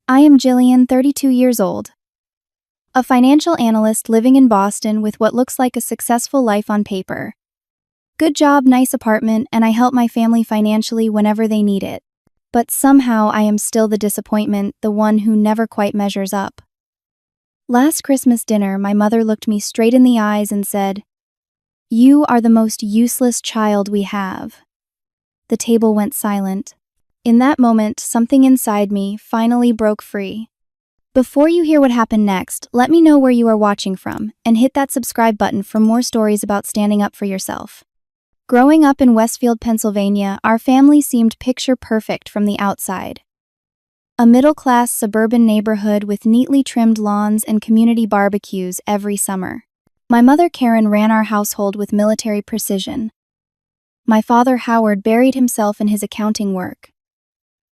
I am Jillian, 32 years old, a financial analyst living in Boston with what looks like a successful life on paper. Good job, nice apartment, and I help my family financially whenever they need it. But somehow I am still the disappointment, the one who never quite measures up. Last Christmas dinner, my mother looked me straight in the eyes and said, "You are the most useless child we have." The table went silent. In that moment, something inside me finally broke free. Before you hear what happened next, let me know where you are watching from, and hit that subscribe button for more stories about standing up for yourself. Growing up in Westfield, Pennsylvania, our family seemed picture perfect from the outside. A middle-class suburban neighborhood with neatly trimmed lawns and community barbecues every summer. My mother Karen ran our household with military precision. My father Howard buried himself in his accounting work.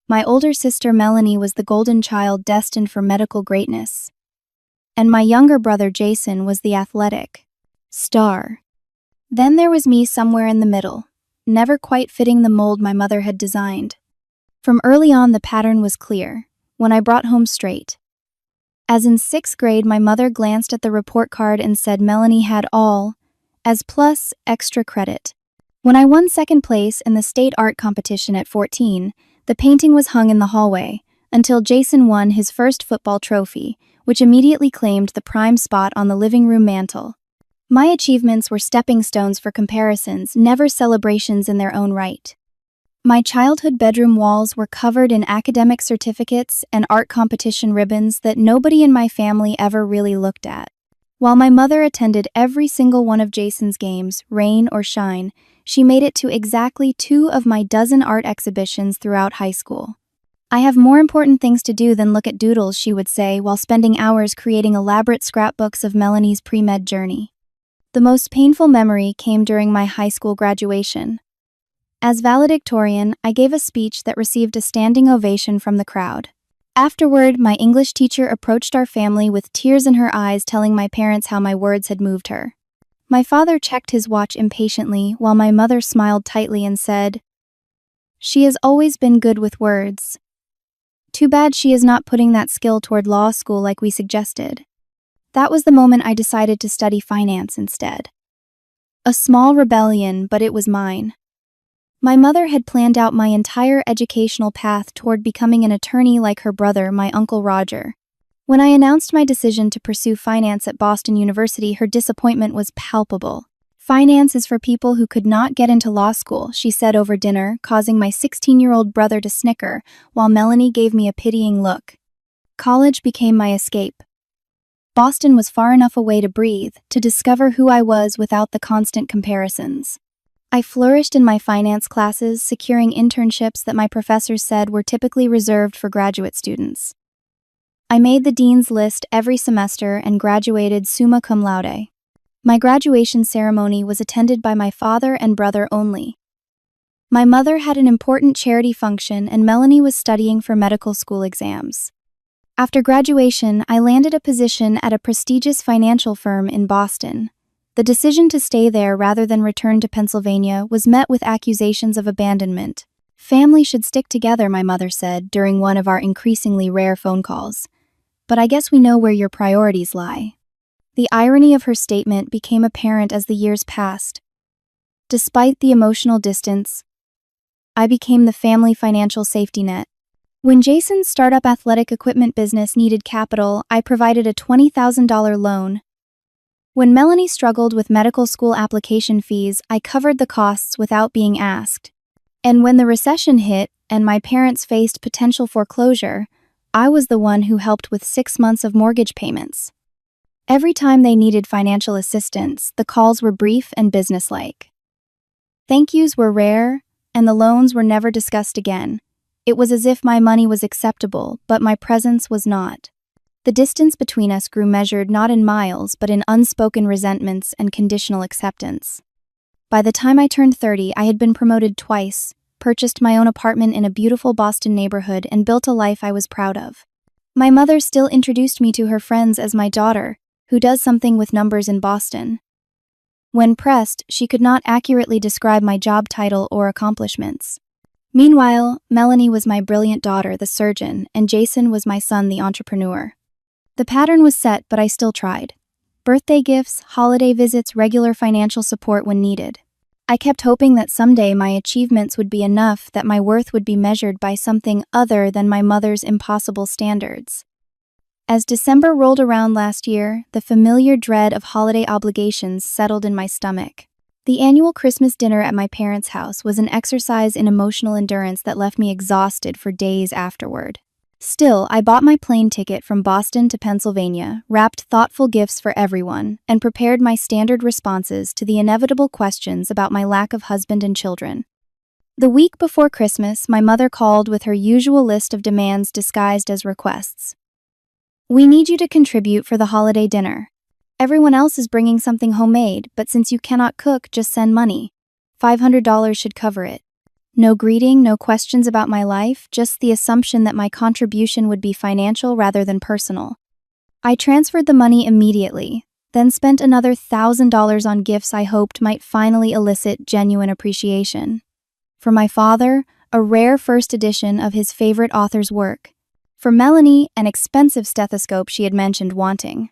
My older sister Melanie was the golden child destined for medical greatness. And my younger brother Jason was the athletic star. Then there was me somewhere in the middle, never quite fitting the mold my mother had designed. From early on, the pattern was clear, when I brought home straight. As in 6th grade, my mother glanced at the report card and said Melanie had all, as plus extra credit. When I won 2nd place in the state art competition at 14, the painting was hung in the hallway, until Jason won his first football trophy, which immediately claimed the prime spot on the living room mantel. My achievements were stepping stones for comparisons, never celebrations in their own right. My childhood bedroom walls were covered in academic certificates and art competition ribbons that nobody in my family ever really looked at. While my mother attended every single one of Jason's games, rain or shine, she made it to exactly 2 of my dozen art exhibitions throughout high school. "I have more important things to do than look at doodles," she would say, while spending hours creating elaborate scrapbooks of Melanie's pre-med journey. The most painful memory came during my high school graduation. As valedictorian, I gave a speech that received a standing ovation from the crowd. Afterward, my English teacher approached our family with tears in her eyes, telling my parents how my words had moved her. My father checked his watch impatiently, while my mother smiled tightly and said, "She has always been good with words. Too bad she is not putting that skill toward law school like we suggested." That was the moment I decided to study finance instead. A small rebellion, but it was mine. My mother had planned out my entire educational path toward becoming an attorney like her brother, my Uncle Roger. When I announced my decision to pursue finance at Boston University, her disappointment was palpable. "Finance is for people who could not get into law school," she said over dinner, causing my 16-year-old brother to snicker, while Melanie gave me a pitying look. College became my escape. Boston was far enough away to breathe, to discover who I was without the constant comparisons. I flourished in my finance classes, securing internships that my professors said were typically reserved for graduate students. I made the dean's list every semester and graduated summa cum laude. My graduation ceremony was attended by my father and brother only. My mother had an important charity function, and Melanie was studying for medical school exams. After graduation, I landed a position at a prestigious financial firm in Boston. The decision to stay there rather than return to Pennsylvania was met with accusations of abandonment. "Family should stick together," my mother said during one of our increasingly rare phone calls. "But I guess we know where your priorities lie." The irony of her statement became apparent as the years passed. Despite the emotional distance, I became the family financial safety net. When Jason's startup athletic equipment business needed capital, I provided a $20,000 loan. When Melanie struggled with medical school application fees, I covered the costs without being asked. And when the recession hit and my parents faced potential foreclosure, I was the one who helped with 6 months of mortgage payments. Every time they needed financial assistance, the calls were brief and businesslike. Thank yous were rare, and the loans were never discussed again. It was as if my money was acceptable, but my presence was not. The distance between us grew measured not in miles, but in unspoken resentments and conditional acceptance. By the time I turned 30, I had been promoted twice, purchased my own apartment in a beautiful Boston neighborhood, and built a life I was proud of. My mother still introduced me to her friends as my daughter, who does something with numbers in Boston. When pressed, she could not accurately describe my job title or accomplishments. Meanwhile, Melanie was my brilliant daughter, the surgeon, and Jason was my son, the entrepreneur. The pattern was set, but I still tried. Birthday gifts, holiday visits, regular financial support when needed. I kept hoping that someday my achievements would be enough, that my worth would be measured by something other than my mother's impossible standards. As December rolled around last year, the familiar dread of holiday obligations settled in my stomach. The annual Christmas dinner at my parents' house was an exercise in emotional endurance that left me exhausted for days afterward. Still, I bought my plane ticket from Boston to Pennsylvania, wrapped thoughtful gifts for everyone, and prepared my standard responses to the inevitable questions about my lack of husband and children. The week before Christmas, my mother called with her usual list of demands disguised as requests. "We need you to contribute for the holiday dinner. Everyone else is bringing something homemade, but since you cannot cook, just send money. $500 should cover it. No greeting, no questions about my life, just the assumption that my contribution would be financial rather than personal." I transferred the money immediately, then spent another $1,000 on gifts I hoped might finally elicit genuine appreciation. For my father, a rare first edition of his favorite author's work. For Melanie, an expensive stethoscope she had mentioned wanting.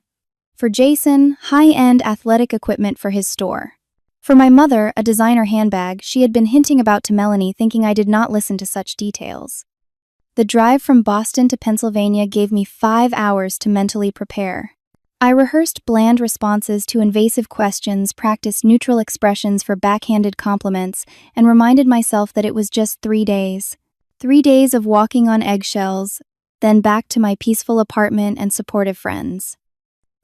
For Jason, high-end athletic equipment for his store. For my mother, a designer handbag she had been hinting about to Melanie, thinking I did not listen to such details. The drive from Boston to Pennsylvania gave me 5 hours to mentally prepare. I rehearsed bland responses to invasive questions, practiced neutral expressions for backhanded compliments, and reminded myself that it was just 3 days. 3 days of walking on eggshells, then back to my peaceful apartment and supportive friends.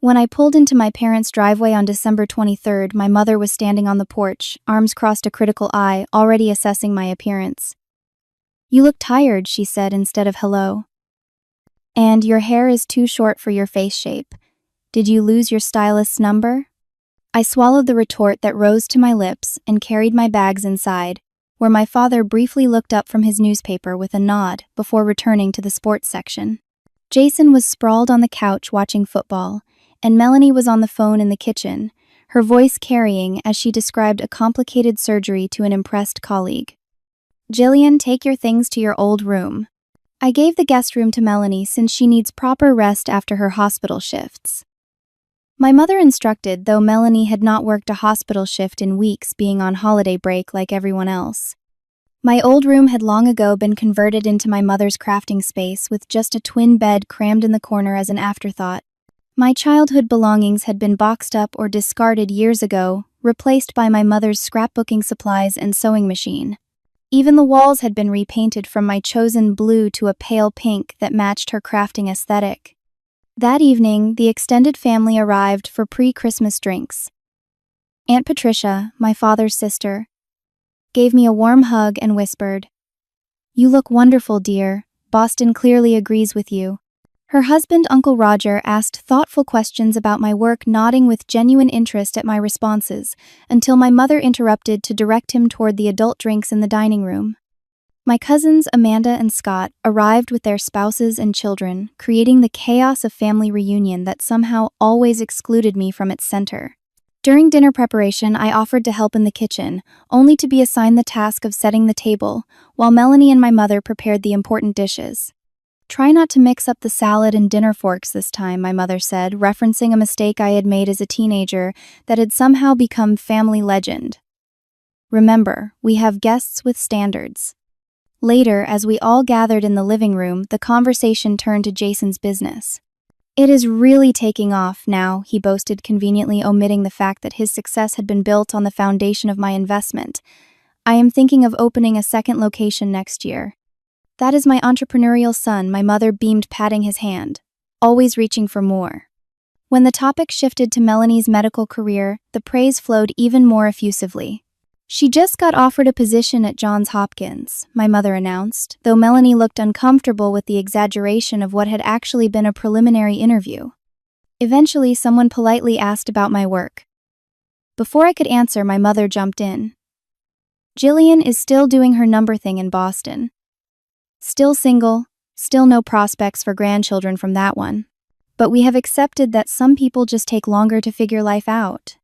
When I pulled into my parents' driveway on December 23rd, my mother was standing on the porch, arms crossed, a critical eye, already assessing my appearance. "You look tired," she said instead of hello. "And your hair is too short for your face shape. Did you lose your stylist's number?" I swallowed the retort that rose to my lips and carried my bags inside, where my father briefly looked up from his newspaper with a nod before returning to the sports section. Jason was sprawled on the couch watching football, and Melanie was on the phone in the kitchen, her voice carrying as she described a complicated surgery to an impressed colleague. "Jillian, take your things to your old room." I gave the guest room to Melanie since she needs proper rest after her hospital shifts. My mother instructed, though Melanie had not worked a hospital shift in weeks, being on holiday break like everyone else. My old room had long ago been converted into my mother's crafting space, with just a twin bed crammed in the corner as an afterthought. My childhood belongings had been boxed up or discarded years ago, replaced by my mother's scrapbooking supplies and sewing machine. Even the walls had been repainted from my chosen blue to a pale pink that matched her crafting aesthetic. That evening, the extended family arrived for pre-Christmas drinks. Aunt Patricia, my father's sister, gave me a warm hug and whispered, "You look wonderful, dear. Boston clearly agrees with you." Her husband, Uncle Roger, asked thoughtful questions about my work, nodding with genuine interest at my responses, until my mother interrupted to direct him toward the adult drinks in the dining room. My cousins, Amanda and Scott, arrived with their spouses and children, creating the chaos of family reunion that somehow always excluded me from its center. During dinner preparation, I offered to help in the kitchen, only to be assigned the task of setting the table, while Melanie and my mother prepared the important dishes. "Try not to mix up the salad and dinner forks this time," my mother said, referencing a mistake I had made as a teenager that had somehow become family legend. "Remember, we have guests with standards." Later, as we all gathered in the living room, the conversation turned to Jason's business. "It is really taking off now," he boasted, conveniently omitting the fact that his success had been built on the foundation of my investment. "I am thinking of opening a second location next year." "That is my entrepreneurial son," my mother beamed, patting his hand, always reaching for more. When the topic shifted to Melanie's medical career, the praise flowed even more effusively. "She just got offered a position at Johns Hopkins," my mother announced, though Melanie looked uncomfortable with the exaggeration of what had actually been a preliminary interview. Eventually, someone politely asked about my work. Before I could answer, my mother jumped in. "Jillian is still doing her number thing in Boston. Still single, still no prospects for grandchildren from that one. But we have accepted that some people just take longer to figure life out."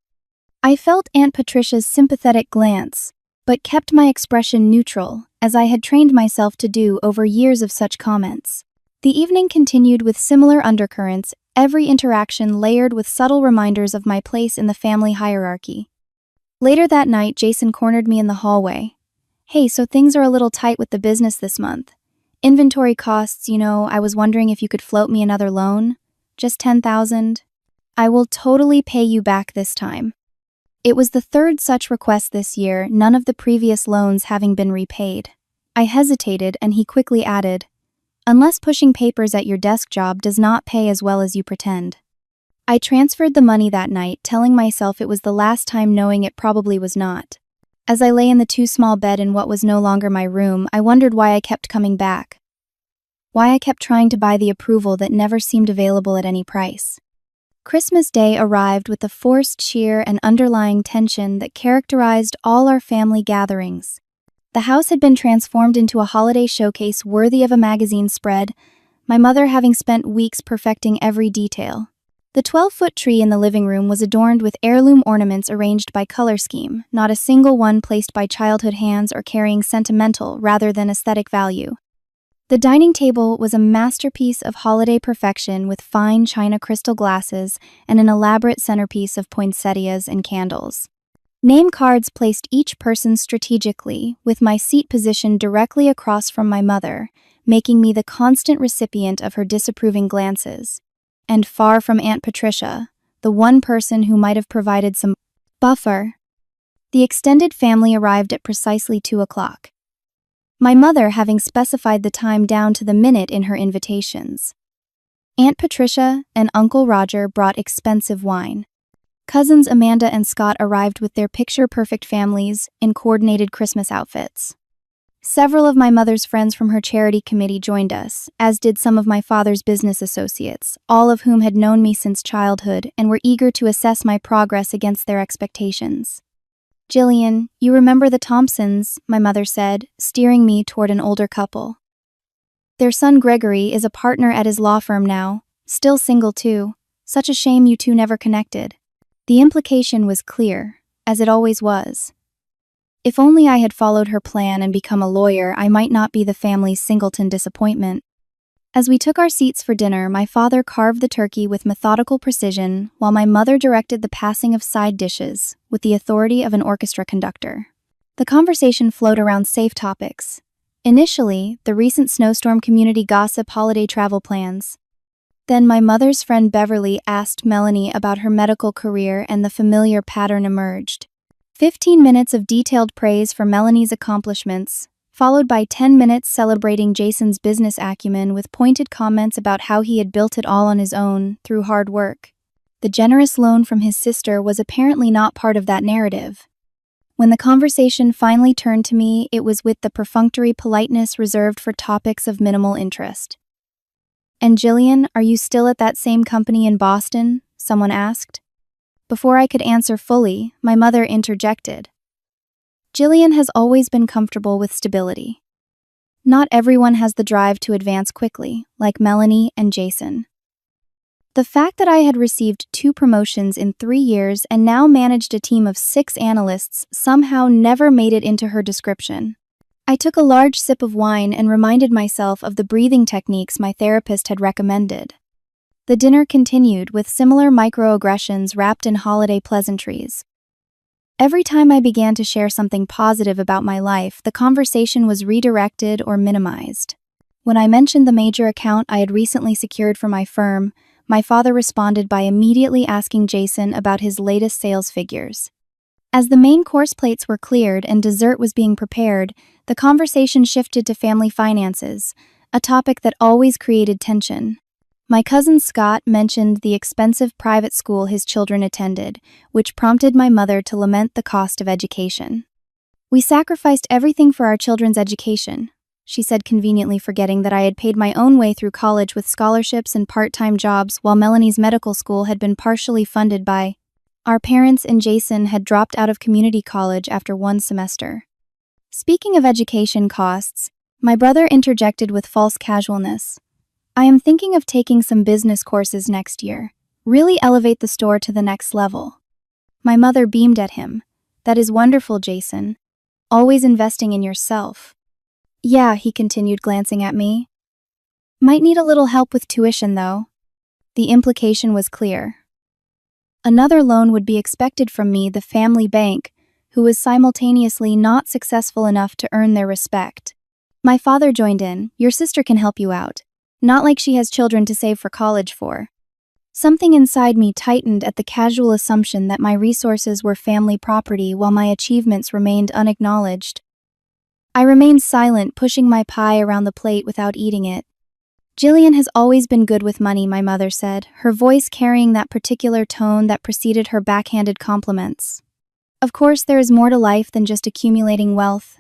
I felt Aunt Patricia's sympathetic glance, but kept my expression neutral, as I had trained myself to do over years of such comments. The evening continued with similar undercurrents, every interaction layered with subtle reminders of my place in the family hierarchy. Later that night, Jason cornered me in the hallway. "Hey, so things are a little tight with the business this month. Inventory costs, I was wondering if you could float me another loan. Just $10,000. I will totally pay you back this time." It was the third such request this year, none of the previous loans having been repaid. I hesitated, and he quickly added, "Unless pushing papers at your desk job does not pay as well as you pretend." I transferred the money that night, telling myself it was the last time, knowing it probably was not. As I lay in the too-small bed in what was no longer my room, I wondered why I kept coming back. Why I kept trying to buy the approval that never seemed available at any price. Christmas Day arrived with the forced cheer and underlying tension that characterized all our family gatherings. The house had been transformed into a holiday showcase worthy of a magazine spread, my mother having spent weeks perfecting every detail. The 12-foot tree in the living room was adorned with heirloom ornaments arranged by color scheme, not a single one placed by childhood hands or carrying sentimental rather than aesthetic value. The dining table was a masterpiece of holiday perfection with fine china crystal glasses and an elaborate centerpiece of poinsettias and candles. Name cards placed each person strategically, with my seat positioned directly across from my mother, making me the constant recipient of her disapproving glances. And far from Aunt Patricia, the one person who might have provided some buffer. The extended family arrived at precisely 2 o'clock. My mother having specified the time down to the minute in her invitations. Aunt Patricia and Uncle Roger brought expensive wine. Cousins Amanda and Scott arrived with their picture-perfect families in coordinated Christmas outfits. Several of my mother's friends from her charity committee joined us, as did some of my father's business associates, all of whom had known me since childhood and were eager to assess my progress against their expectations. "Jillian, you remember the Thompsons," my mother said, steering me toward an older couple. "Their son Gregory is a partner at his law firm now, still single too. Such a shame you two never connected." The implication was clear, as it always was. If only I had followed her plan and become a lawyer, I might not be the family's singleton disappointment. As we took our seats for dinner, my father carved the turkey with methodical precision, while my mother directed the passing of side dishes with the authority of an orchestra conductor. The conversation flowed around safe topics. Initially, the recent snowstorm, community gossip, holiday travel plans. Then my mother's friend Beverly asked Melanie about her medical career, and the familiar pattern emerged. 15 minutes of detailed praise for Melanie's accomplishments, followed by 10 minutes celebrating Jason's business acumen with pointed comments about how he had built it all on his own, through hard work. The generous loan from his sister was apparently not part of that narrative. When the conversation finally turned to me, it was with the perfunctory politeness reserved for topics of minimal interest. "And Jillian, are you still at that same company in Boston?" someone asked. Before I could answer fully, my mother interjected. "Jillian has always been comfortable with stability. Not everyone has the drive to advance quickly, like Melanie and Jason." The fact that I had received 2 promotions in 3 years and now managed a team of 6 analysts somehow never made it into her description. I took a large sip of wine and reminded myself of the breathing techniques my therapist had recommended. The dinner continued with similar microaggressions wrapped in holiday pleasantries. Every time I began to share something positive about my life, the conversation was redirected or minimized. When I mentioned the major account I had recently secured for my firm, my father responded by immediately asking Jason about his latest sales figures. As the main course plates were cleared and dessert was being prepared, the conversation shifted to family finances, a topic that always created tension. My cousin Scott mentioned the expensive private school his children attended, which prompted my mother to lament the cost of education. "We sacrificed everything for our children's education," she said, conveniently forgetting that I had paid my own way through college with scholarships and part-time jobs, while Melanie's medical school had been partially funded by our parents, and Jason had dropped out of community college after 1 semester. Speaking of education costs, my brother interjected with false casualness. "I am thinking of taking some business courses next year. Really elevate the store to the next level." My mother beamed at him. "That is wonderful, Jason. Always investing in yourself. Yeah, he continued, glancing at me. Might need a little help with tuition, though. The implication was clear. Another loan would be expected from me, the family bank, who was simultaneously not successful enough to earn their respect. My father joined in. Your sister can help you out. Not like she has children to save for college for. Something inside me tightened at the casual assumption that my resources were family property while my achievements remained unacknowledged. I remained silent, pushing my pie around the plate without eating it. Jillian has always been good with money, my mother said, her voice carrying that particular tone that preceded her backhanded compliments. Of course, there is more to life than just accumulating wealth.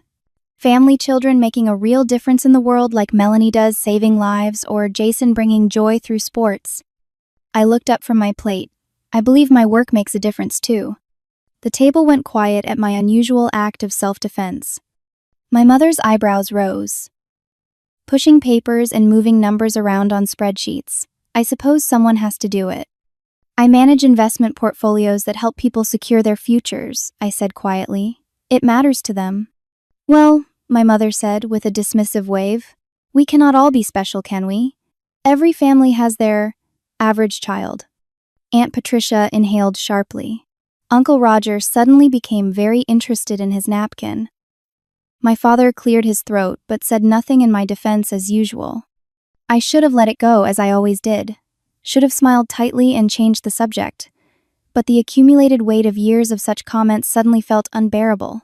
Family children making a real difference in the world like Melanie does, saving lives, or Jason bringing joy through sports. I looked up from my plate. I believe my work makes a difference too. The table went quiet at my unusual act of self-defense. My mother's eyebrows rose. Pushing papers and moving numbers around on spreadsheets. I suppose someone has to do it. I manage investment portfolios that help people secure their futures, I said quietly. It matters to them. Well, my mother said with a dismissive wave, we cannot all be special, can we? Every family has their average child. Aunt Patricia inhaled sharply. Uncle Roger suddenly became very interested in his napkin. My father cleared his throat but said nothing in my defense as usual. I should have let it go as I always did. Should have smiled tightly and changed the subject. But the accumulated weight of years of such comments suddenly felt unbearable.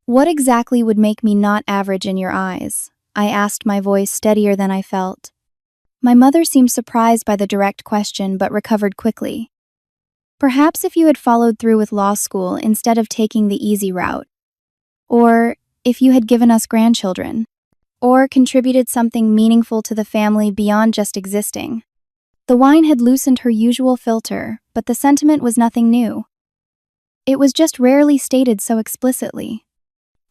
What exactly would make me not average in your eyes? I asked, my voice steadier than I felt. My mother seemed surprised by the direct question but recovered quickly. Perhaps if you had followed through with law school instead of taking the easy route. Or if you had given us grandchildren. Or contributed something meaningful to the family beyond just existing. The wine had loosened her usual filter, but the sentiment was nothing new. It was just rarely stated so explicitly.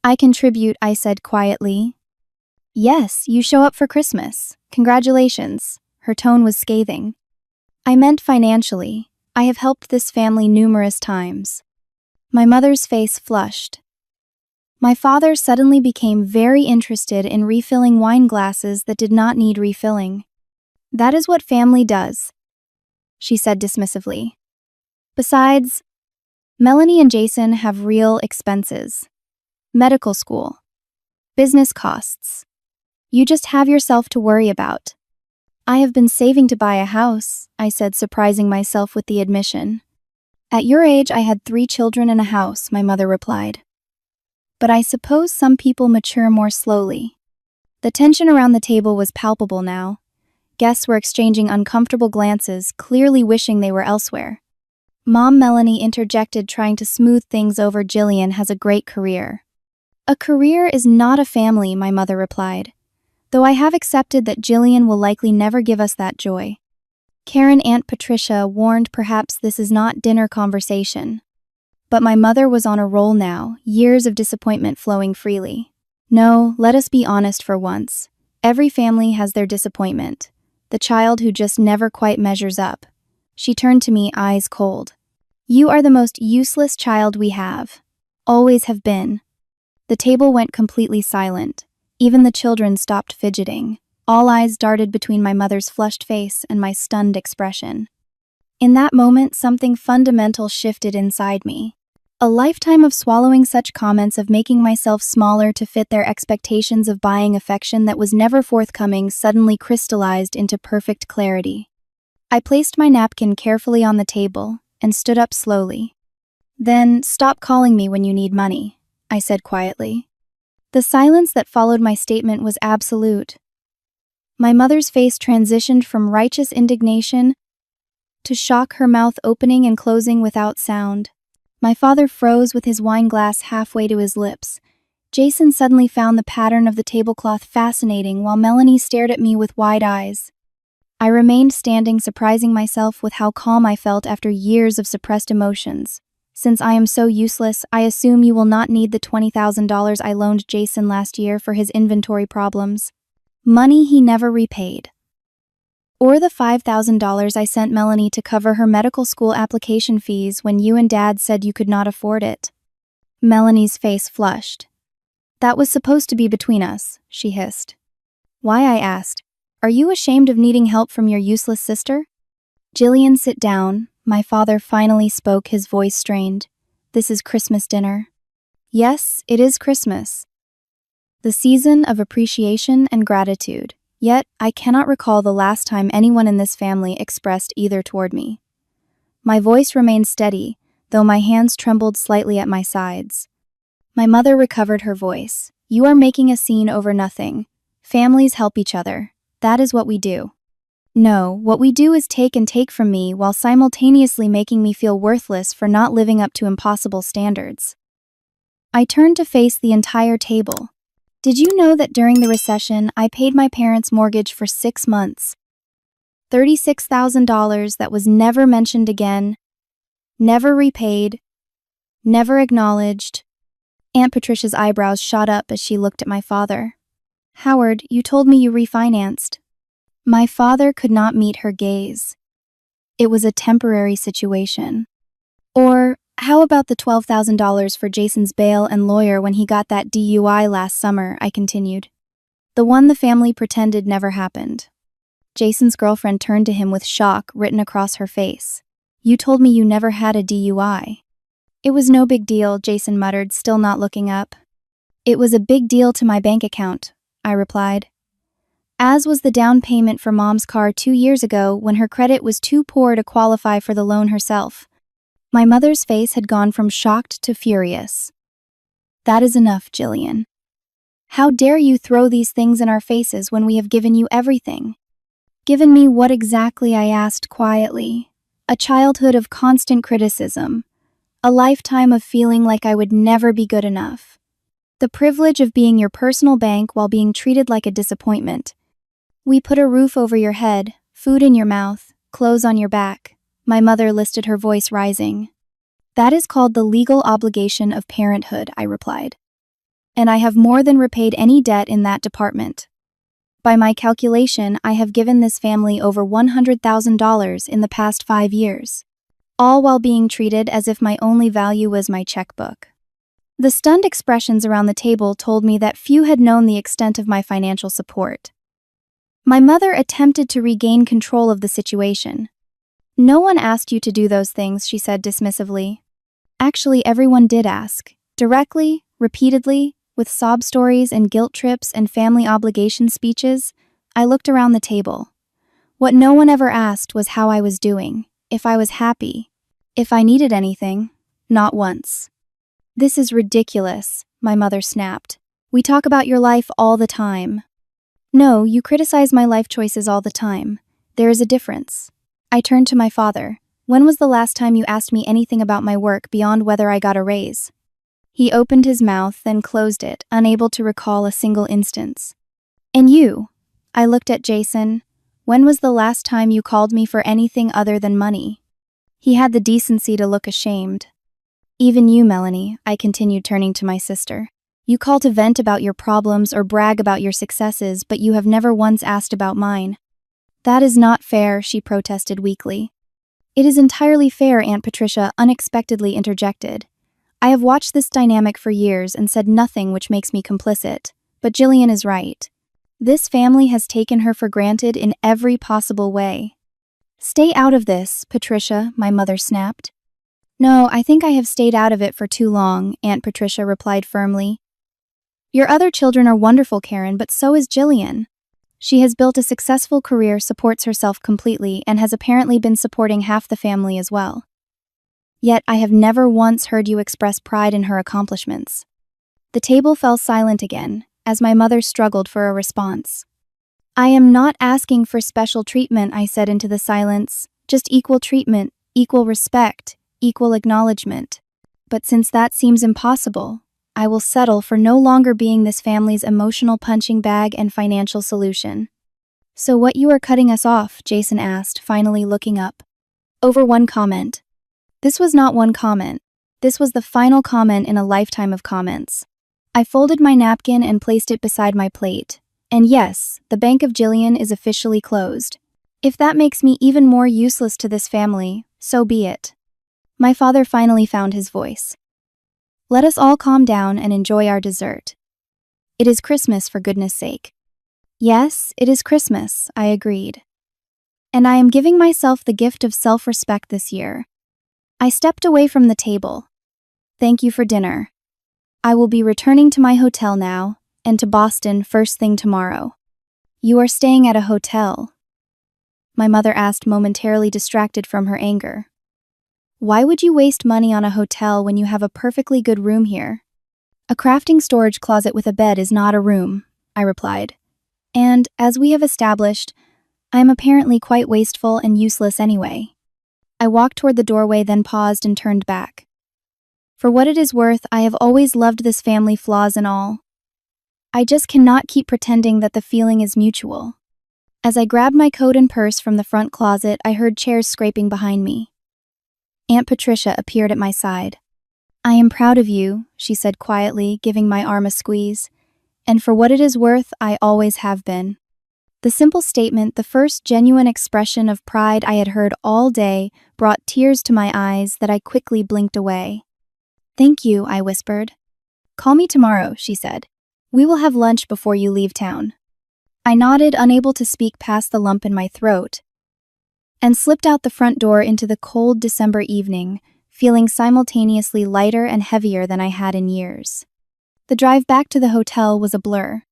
I contribute, I said quietly. Yes, you show up for Christmas. Congratulations. Her tone was scathing. I meant financially. I have helped this family numerous times. My mother's face flushed. My father suddenly became very interested in refilling wine glasses that did not need refilling. That is what family does, she said dismissively. Besides, Melanie and Jason have real expenses. Medical school. Business costs. You just have yourself to worry about. I have been saving to buy a house, I said, surprising myself with the admission. At your age, I had 3 children and a house, my mother replied. But I suppose some people mature more slowly. The tension around the table was palpable now. Guests were exchanging uncomfortable glances, clearly wishing they were elsewhere. Mom Melanie interjected, trying to smooth things over. Jillian has a great career. A career is not a family, my mother replied. Though I have accepted that Jillian will likely never give us that joy. Karen, Aunt Patricia, warned perhaps this is not dinner conversation. But my mother was on a roll now, years of disappointment flowing freely. No, let us be honest for once. Every family has their disappointment. The child who just never quite measures up. She turned to me, eyes cold. You are the most useless child we have. Always have been. The table went completely silent. Even the children stopped fidgeting. All eyes darted between my mother's flushed face and my stunned expression. In that moment, something fundamental shifted inside me. A lifetime of swallowing such comments, of making myself smaller to fit their expectations, of buying affection that was never forthcoming, suddenly crystallized into perfect clarity. I placed my napkin carefully on the table and stood up slowly. Then, stop calling me when you need money, I said quietly. The silence that followed my statement was absolute. My mother's face transitioned from righteous indignation to shock, her mouth opening and closing without sound. My father froze with his wine glass halfway to his lips. Jason suddenly found the pattern of the tablecloth fascinating, while Melanie stared at me with wide eyes. I remained standing, surprising myself with how calm I felt after years of suppressed emotions. Since I am so useless, I assume you will not need the $20,000 I loaned Jason last year for his inventory problems. Money he never repaid. Or the $5,000 I sent Melanie to cover her medical school application fees when you and Dad said you could not afford it. Melanie's face flushed. That was supposed to be between us, she hissed. Why, I asked. Are you ashamed of needing help from your useless sister? Jillian, sit down. My father finally spoke, his voice strained. This is Christmas dinner. Yes, it is Christmas. The season of appreciation and gratitude. Yet, I cannot recall the last time anyone in this family expressed either toward me. My voice remained steady, though my hands trembled slightly at my sides. My mother recovered her voice. You are making a scene over nothing. Families help each other. That is what we do. No, what we do is take and take from me while simultaneously making me feel worthless for not living up to impossible standards. I turned to face the entire table. Did you know that during the recession, I paid my parents' mortgage for 6 months? $36,000 that was never mentioned again, never repaid, never acknowledged. Aunt Patricia's eyebrows shot up as she looked at my father. Howard, you told me you refinanced. My father could not meet her gaze. It was a temporary situation. Or, how about the $12,000 for Jason's bail and lawyer when he got that DUI last summer, I continued. The one the family pretended never happened. Jason's girlfriend turned to him with shock written across her face. You told me you never had a DUI. It was no big deal, Jason muttered, still not looking up. It was a big deal to my bank account, I replied. As was the down payment for Mom's car 2 years ago when her credit was too poor to qualify for the loan herself. My mother's face had gone from shocked to furious. That is enough, Jillian. How dare you throw these things in our faces when we have given you everything? Given me what exactly, I asked quietly. A childhood of constant criticism. A lifetime of feeling like I would never be good enough. The privilege of being your personal bank while being treated like a disappointment. We put a roof over your head, food in your mouth, clothes on your back. My mother listed, her voice rising. That is called the legal obligation of parenthood, I replied. And I have more than repaid any debt in that department. By my calculation, I have given this family over $100,000 in the past 5 years. All while being treated as if my only value was my checkbook. The stunned expressions around the table told me that few had known the extent of my financial support. My mother attempted to regain control of the situation. No one asked you to do those things, she said dismissively. Actually, everyone did ask. Directly, repeatedly, with sob stories and guilt trips and family obligation speeches, I looked around the table. What no one ever asked was how I was doing, if I was happy, if I needed anything. Not once. This is ridiculous, my mother snapped. We talk about your life all the time. No, you criticize my life choices all the time. There is a difference. I turned to my father. When was the last time you asked me anything about my work beyond whether I got a raise? He opened his mouth, then closed it, unable to recall a single instance. And you? I looked at Jason. When was the last time you called me for anything other than money? He had the decency to look ashamed. Even you, Melanie, I continued, turning to my sister. You call to vent about your problems or brag about your successes, but you have never once asked about mine. That is not fair, she protested weakly. It is entirely fair, Aunt Patricia unexpectedly interjected. I have watched this dynamic for years and said nothing which makes me complicit, but Jillian is right. This family has taken her for granted in every possible way. Stay out of this, Patricia, my mother snapped. No, I think I have stayed out of it for too long, Aunt Patricia replied firmly. Your other children are wonderful, Karen, but so is Jillian. She has built a successful career, supports herself completely, and has apparently been supporting half the family as well. Yet I have never once heard you express pride in her accomplishments. The table fell silent again, as my mother struggled for a response. I am not asking for special treatment, I said into the silence, just equal treatment, equal respect, equal acknowledgement. But since that seems impossible, I will settle for no longer being this family's emotional punching bag and financial solution. So what, you are cutting us off? Jason asked, finally looking up. Over one comment. This was not one comment. This was the final comment in a lifetime of comments. I folded my napkin and placed it beside my plate. And yes, the Bank of Jillian is officially closed. If that makes me even more useless to this family, so be it. My father finally found his voice. Let us all calm down and enjoy our dessert. It is Christmas, for goodness sake. Yes, it is Christmas, I agreed. And I am giving myself the gift of self-respect this year. I stepped away from the table. Thank you for dinner. I will be returning to my hotel now, and to Boston first thing tomorrow. You are staying at a hotel? My mother asked, momentarily distracted from her anger. Why would you waste money on a hotel when you have a perfectly good room here? A crafting storage closet with a bed is not a room, I replied. And, as we have established, I am apparently quite wasteful and useless anyway. I walked toward the doorway, then paused and turned back. For what it is worth, I have always loved this family, flaws and all. I just cannot keep pretending that the feeling is mutual. As I grabbed my coat and purse from the front closet, I heard chairs scraping behind me. Aunt Patricia appeared at my side. I am proud of you, she said quietly, giving my arm a squeeze. And for what it is worth, I always have been. The simple statement, the first genuine expression of pride I had heard all day, brought tears to my eyes that I quickly blinked away. Thank you, I whispered. Call me tomorrow, she said. We will have lunch before you leave town. I nodded, unable to speak past the lump in my throat, and slipped out the front door into the cold December evening, feeling simultaneously lighter and heavier than I had in years. The drive back to the hotel was a blur.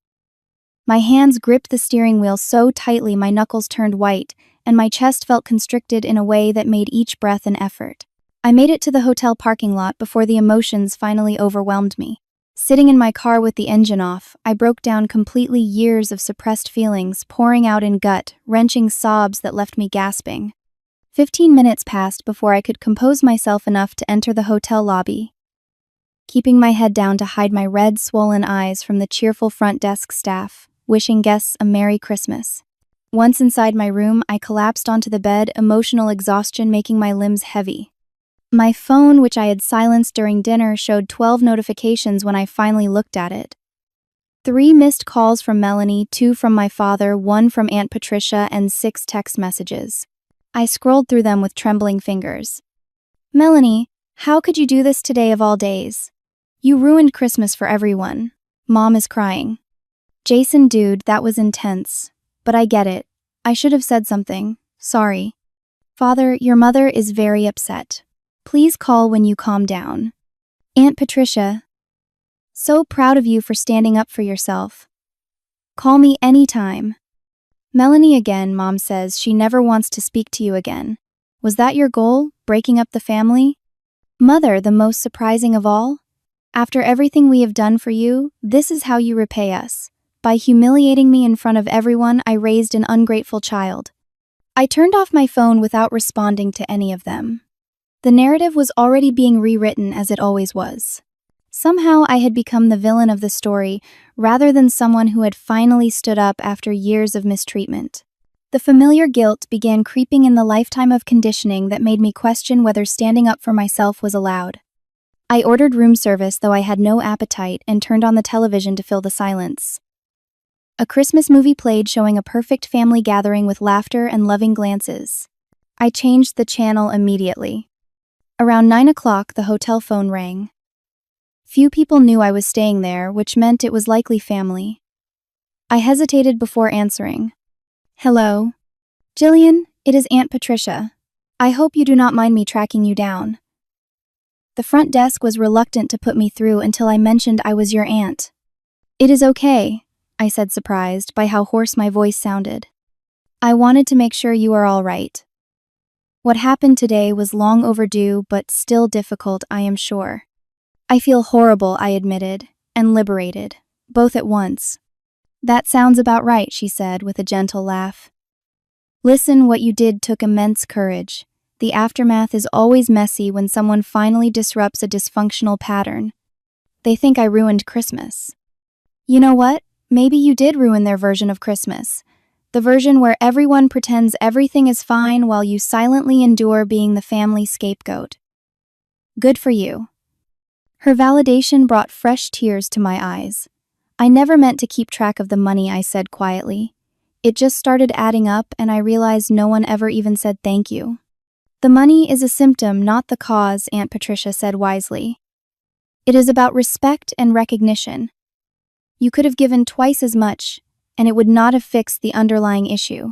My hands gripped the steering wheel so tightly my knuckles turned white, and my chest felt constricted in a way that made each breath an effort. I made it to the hotel parking lot before the emotions finally overwhelmed me. Sitting in my car with the engine off, I broke down completely, years of suppressed feelings pouring out in gut-wrenching sobs that left me gasping. 15 minutes passed before I could compose myself enough to enter the hotel lobby, keeping my head down to hide my red, swollen eyes from the cheerful front desk staff, wishing guests a Merry Christmas. Once inside my room, I collapsed onto the bed, emotional exhaustion making my limbs heavy. My phone, which I had silenced during dinner, showed 12 notifications when I finally looked at it. 3 missed calls from Melanie, 2 from my father, 1 from Aunt Patricia, and 6 text messages. I scrolled through them with trembling fingers. Melanie, how could you do this today of all days? You ruined Christmas for everyone. Mom is crying. Jason, dude, that was intense. But I get it. I should have said something. Sorry. Father, your mother is very upset. Please call when you calm down. Aunt Patricia, so proud of you for standing up for yourself. Call me anytime. Melanie again, Mom says she never wants to speak to you again. Was that your goal, breaking up the family? Mother, the most surprising of all? After everything we have done for you, this is how you repay us. By humiliating me in front of everyone, I raised an ungrateful child. I turned off my phone without responding to any of them. The narrative was already being rewritten as it always was. Somehow I had become the villain of the story, rather than someone who had finally stood up after years of mistreatment. The familiar guilt began creeping in, the lifetime of conditioning that made me question whether standing up for myself was allowed. I ordered room service, though I had no appetite, and turned on the television to fill the silence. A Christmas movie played, showing a perfect family gathering with laughter and loving glances. I changed the channel immediately. Around 9 o'clock, the hotel phone rang. Few people knew I was staying there, which meant it was likely family. I hesitated before answering. Hello? Jillian, it is Aunt Patricia. I hope you do not mind me tracking you down. The front desk was reluctant to put me through until I mentioned I was your aunt. It is okay, I said, surprised by how hoarse my voice sounded. I wanted to make sure you are all right. What happened today was long overdue, but still difficult, I am sure. I feel horrible, I admitted, and liberated, both at once. That sounds about right, she said with a gentle laugh. Listen, what you did took immense courage. The aftermath is always messy when someone finally disrupts a dysfunctional pattern. They think I ruined Christmas. You know what? Maybe you did ruin their version of Christmas. The version where everyone pretends everything is fine while you silently endure being the family scapegoat. Good for you. Her validation brought fresh tears to my eyes. I never meant to keep track of the money, I said quietly. It just started adding up, and I realized no one ever even said thank you. The money is a symptom, not the cause, Aunt Patricia said wisely. It is about respect and recognition. You could have given twice as much, and it would not have fixed the underlying issue.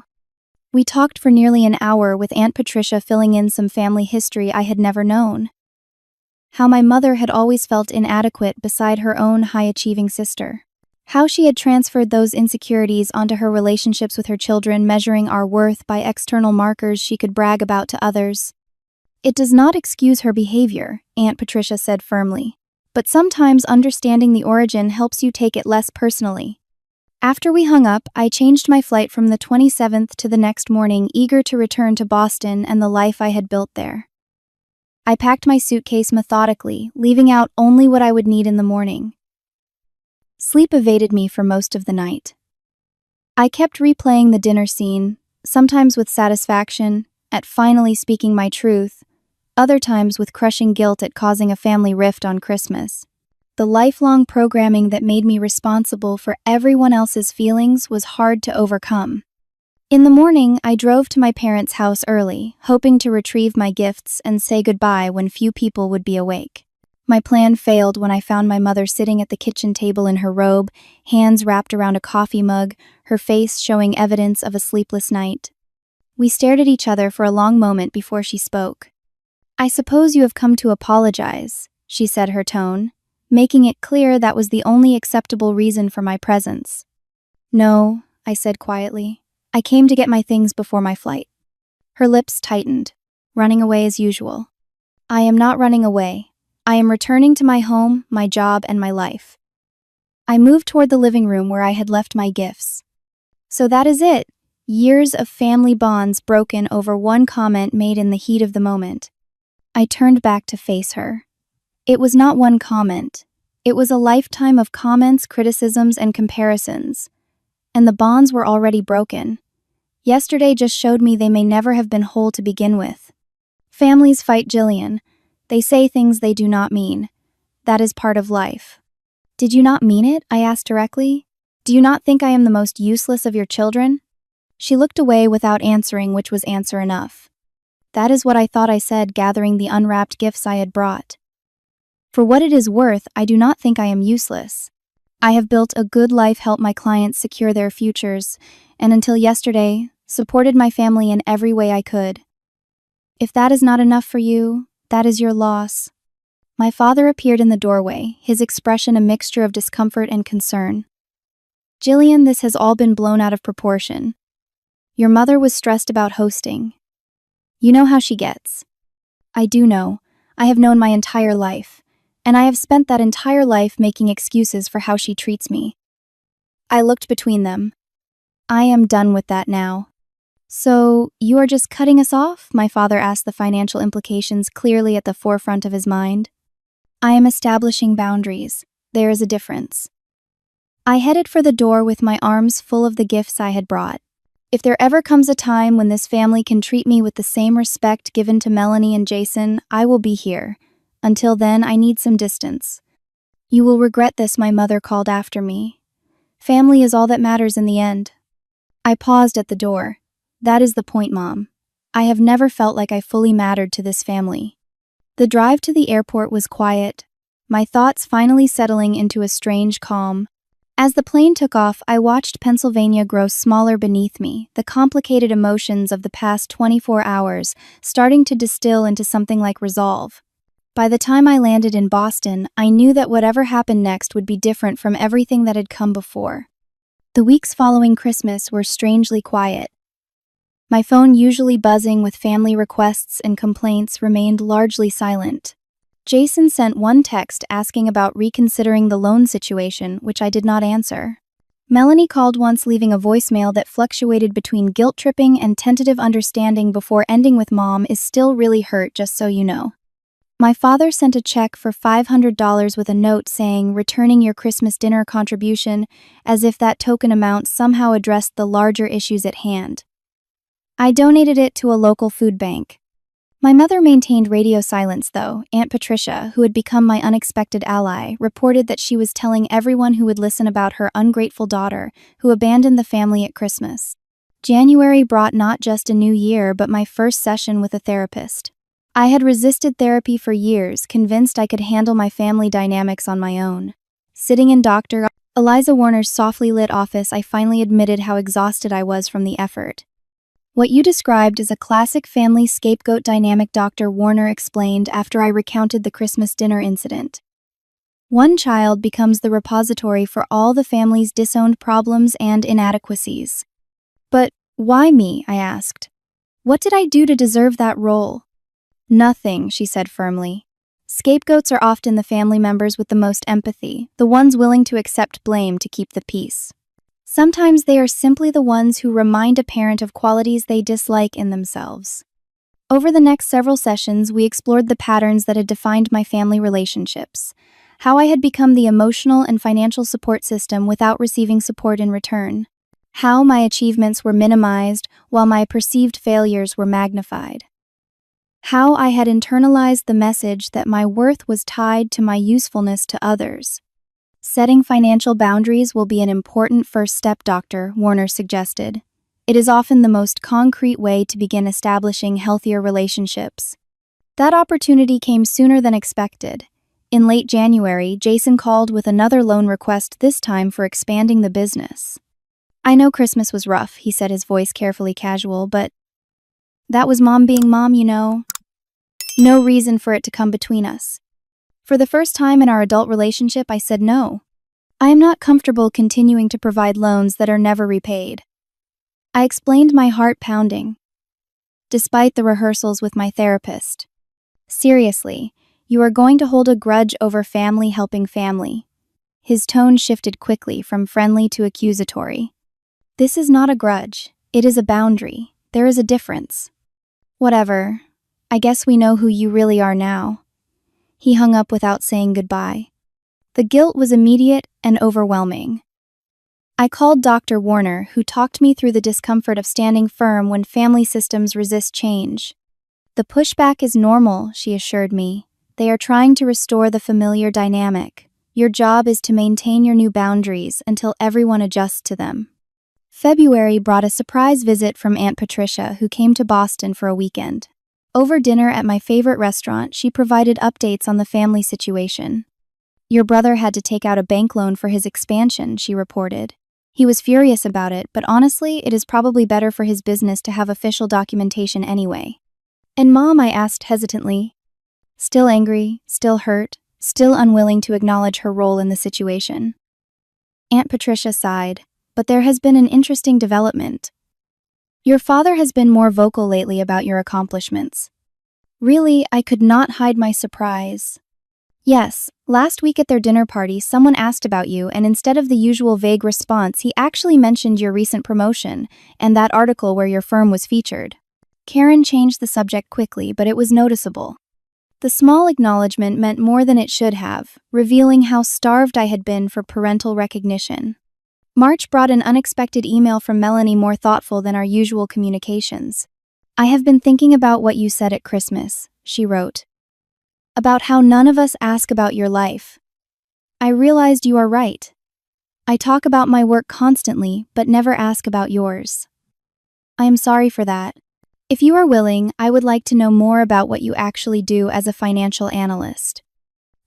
We talked for nearly an hour with Aunt Patricia filling in some family history I had never known. How my mother had always felt inadequate beside her own high-achieving sister. How she had transferred those insecurities onto her relationships with her children, measuring our worth by external markers she could brag about to others. It does not excuse her behavior, Aunt Patricia said firmly. But sometimes understanding the origin helps you take it less personally. After we hung up, I changed my flight from the 27th to the next morning, eager to return to Boston and the life I had built there. I packed my suitcase methodically, leaving out only what I would need in the morning. Sleep evaded me for most of the night. I kept replaying the dinner scene, sometimes with satisfaction at finally speaking my truth, other times with crushing guilt at causing a family rift on Christmas. The lifelong programming that made me responsible for everyone else's feelings was hard to overcome. In the morning, I drove to my parents' house early, hoping to retrieve my gifts and say goodbye when few people would be awake. My plan failed when I found my mother sitting at the kitchen table in her robe, hands wrapped around a coffee mug, her face showing evidence of a sleepless night. We stared at each other for a long moment before she spoke. "I suppose you have come to apologize," she said, her tone, making it clear that was the only acceptable reason for my presence. "No," I said quietly. "I came to get my things before my flight." Her lips tightened, running away as usual. "I am not running away. I am returning to my home, my job, and my life." I moved toward the living room where I had left my gifts. So that is it. Years of family bonds broken over one comment made in the heat of the moment. I turned back to face her. It was not one comment. It was a lifetime of comments, criticisms, and comparisons. And the bonds were already broken. Yesterday just showed me they may never have been whole to begin with. Families fight, Jillian. They say things they do not mean. That is part of life. "Did you not mean it?" I asked directly. "Do you not think I am the most useless of your children?" She looked away without answering, which was answer enough. That is what I thought I said, gathering the unwrapped gifts I had brought. For what it is worth, I do not think I am useless. I have built a good life, helped my clients secure their futures, and until yesterday, supported my family in every way I could. If that is not enough for you, that is your loss. My father appeared in the doorway, his expression a mixture of discomfort and concern. "Jillian, this has all been blown out of proportion. Your mother was stressed about hosting. You know how she gets." "I do know. I have known my entire life. And I have spent that entire life making excuses for how she treats me." I looked between them. "I am done with that now." "So, you are just cutting us off?" my father asked, the financial implications clearly at the forefront of his mind. "I am establishing boundaries. There is a difference." I headed for the door with my arms full of the gifts I had brought. If there ever comes a time when this family can treat me with the same respect given to Melanie and Jason, I will be here. Until then, I need some distance. "You will regret this," my mother called after me. "Family is all that matters in the end." I paused at the door. "That is the point, Mom. I have never felt like I fully mattered to this family." The drive to the airport was quiet, my thoughts finally settling into a strange calm. As the plane took off, I watched Pennsylvania grow smaller beneath me, the complicated emotions of the past 24 hours starting to distill into something like resolve. By the time I landed in Boston, I knew that whatever happened next would be different from everything that had come before. The weeks following Christmas were strangely quiet. My phone, usually buzzing with family requests and complaints, remained largely silent. Jason sent one text asking about reconsidering the loan situation, which I did not answer. Melanie called once, leaving a voicemail that fluctuated between guilt-tripping and tentative understanding before ending with "Mom is still really hurt, just so you know." My father sent a check for $500 with a note saying, "Returning your Christmas dinner contribution," as if that token amount somehow addressed the larger issues at hand. I donated it to a local food bank. My mother maintained radio silence, though. Aunt Patricia, who had become my unexpected ally, reported that she was telling everyone who would listen about her ungrateful daughter, who abandoned the family at Christmas. January brought not just a new year, but my first session with a therapist. I had resisted therapy for years, convinced I could handle my family dynamics on my own. Sitting in Dr. Eliza Warner's softly lit office, I finally admitted how exhausted I was from the effort. What you described is a classic family scapegoat dynamic, Dr. Warner explained after I recounted the Christmas dinner incident. One child becomes the repository for all the family's disowned problems and inadequacies. But why me? I asked. What did I do to deserve that role? Nothing, she said firmly. Scapegoats are often the family members with the most empathy, the ones willing to accept blame to keep the peace. Sometimes they are simply the ones who remind a parent of qualities they dislike in themselves. Over the next several sessions, we explored the patterns that had defined my family relationships, how I had become the emotional and financial support system without receiving support in return, how my achievements were minimized while my perceived failures were magnified, how I had internalized the message that my worth was tied to my usefulness to others. Setting financial boundaries will be an important first step, Dr. Warner suggested. It is often the most concrete way to begin establishing healthier relationships. That opportunity came sooner than expected. In late January, Jason called with another loan request, this time for expanding the business. I know Christmas was rough, he said, his voice carefully casual, but that was Mom being Mom, you know. No reason for it to come between us. For the first time in our adult relationship, I said no. I am not comfortable continuing to provide loans that are never repaid. I explained, my heart pounding, despite the rehearsals with my therapist. Seriously, you are going to hold a grudge over family helping family? His tone shifted quickly from friendly to accusatory. This is not a grudge. It is a boundary. There is a difference. Whatever. I guess we know who you really are now. He hung up without saying goodbye. The guilt was immediate and overwhelming. I called Dr. Warner, who talked me through the discomfort of standing firm when family systems resist change. The pushback is normal, she assured me. They are trying to restore the familiar dynamic. Your job is to maintain your new boundaries until everyone adjusts to them. February brought a surprise visit from Aunt Patricia, who came to Boston for a weekend. Over dinner at my favorite restaurant, she provided updates on the family situation. Your brother had to take out a bank loan for his expansion, she reported. He was furious about it, but honestly, it is probably better for his business to have official documentation anyway. And Mom, I asked hesitantly. Still angry, still hurt, still unwilling to acknowledge her role in the situation. Aunt Patricia sighed, but there has been an interesting development. Your father has been more vocal lately about your accomplishments. Really, I could not hide my surprise. Yes, last week at their dinner party, someone asked about you, and instead of the usual vague response, he actually mentioned your recent promotion and that article where your firm was featured. Karen changed the subject quickly, but it was noticeable. The small acknowledgement meant more than it should have, revealing how starved I had been for parental recognition. March brought an unexpected email from Melanie, more thoughtful than our usual communications. I have been thinking about what you said at Christmas, she wrote. About how none of us ask about your life. I realized you are right. I talk about my work constantly, but never ask about yours. I am sorry for that. If you are willing, I would like to know more about what you actually do as a financial analyst.